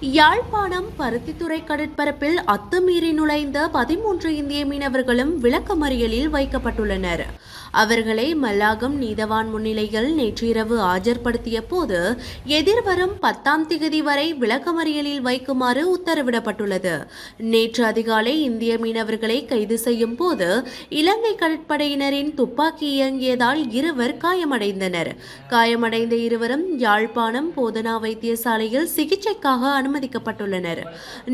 யாழ்ப்பாணம் பருத்தித்துறை கடற்பரப்பில் அத்துமீறி நுழைந்த 13 இந்திய மீனவர்களும் விளக்கமறியலில் வைக்கப்பட்டுள்ளனர். அவர்களை மல்லாகம் நீதவான் முன்னிலையில் நேற்றிரவு ஆஜர்படுத்திய போது எதிர்வரும் 10ஆம் திகதி வரை விளக்கமறியலில் வைக்குமாறு உத்தரவிடப்பட்டுள்ளது. நேற்று அதிகாலை இந்திய மீனவர்களை கைது செய்யும் போது இலங்கை கடற்படையினரின் துப்பாக்கி இயங்கியதால் இருவர் காயமடைந்தனர். காயமடைந்த இருவரும் யாழ்ப்பாணம் போதனா வைத்தியசாலையில் சிகிச்சைக்காக அனுமதிக்கப்பட்டுள்ளனர்.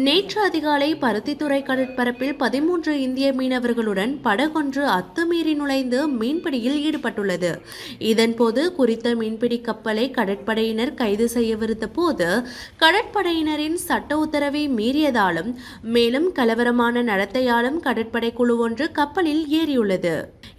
நேற்று அதிகாலை பருத்தித்துறை கடற்பரப்பில் 13 இந்திய மீனவர்களுடன் படகொன்று அத்துமீறி நுழைந்து மீன்பிடியில் ஈடுபட்டுள்ளது. இதன்போது குறித்த மீன்பிடி கப்பலை கடற்படையினர் கைது செய்யவிருந்த போது கடற்படையினரின் சட்ட உத்தரவை மீறியதாலும் மேலும் கலவரமான நடத்தையாலும் கடற்படை குழு ஒன்று கப்பலில் ஏறியுள்ளது.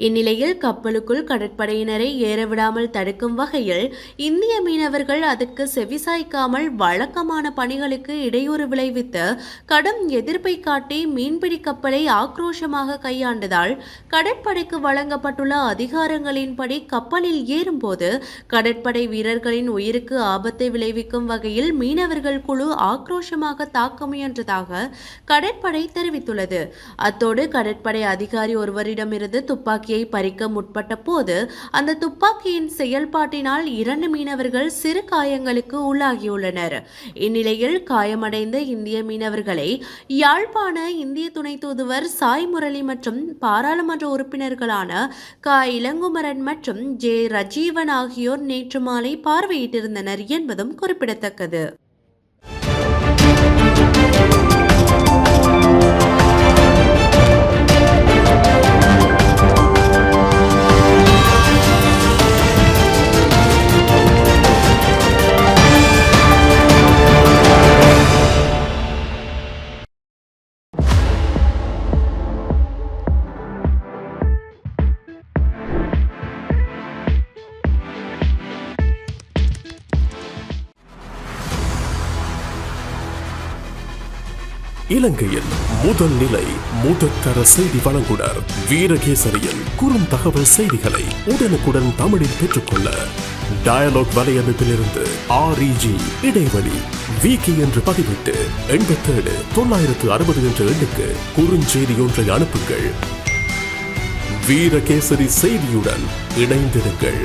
இந்நிலையில் கப்பலுக்குள் கடற்படையினரை ஏறவிடாமல் தடுக்கும் வகையில் இந்திய மீனவர்கள் அதற்கு செவிசாய்க்காமல் வழக்கமான பணிகளுக்கு இடையூறு விளைவித்து கடும் எதிர்ப்பை காட்டி மீன்பிடி கப்பலை ஆக்ரோஷமாக கையாண்டதால் கடற்படைக்கு வழங்கப்பட்டுள்ள அதிகாரங்களின்படி கப்பலில் ஏறும்போது கடற்படை வீரர்களின் உயிருக்கு ஆபத்தை விளைவிக்கும் வகையில் மீனவர்கள் குழு ஆக்ரோஷமாக தாக்க முயன்றதாக கடற்படை தெரிவித்துள்ளது. அத்தோடு கடற்படை அதிகாரி ஒருவரிடமிருந்து துப்பாக்கியை பறிக்க முற்பட்ட போது அந்த துப்பாக்கியின் செயல்பாட்டினால் 2 மீனவர்கள் சிறு காயங்களுக்கு உள்ளாகியுள்ளனர். இந்நிலையில் காயமடைந்த இந்திய மீனவர்களை யாழ்ப்பாண இந்திய துணை தூதுவர் சாய் முரளி மற்றும் பாராளுமன்ற உறுப்பினர்களான இளங்குமரன் மற்றும் ஜே ரஜீவன் ஆகியோர் நேற்று மாலை பார்வையிட்டிருந்தனர் என்பதும் குறிப்பிடத்தக்கது. இலங்கையில் முதல் நிலை முதற்தர செய்தி வழங்குனர் வீரகேசரியின் குறுந்தகவல் செய்திகளை உடனுக்குடன் தமிழில் பெற்றுக்கொள்ள டயலாக் வலையமைப்பிலிருந்து REG இடைவெளி வீக்கி என்று பதிவிட்டு 87 960 என்ற எண்ணுக்கு குறுஞ்செய்தி ஒன்றை அனுப்புங்கள். வீரகேசரி செய்தியுடன் இணைந்திருங்கள்.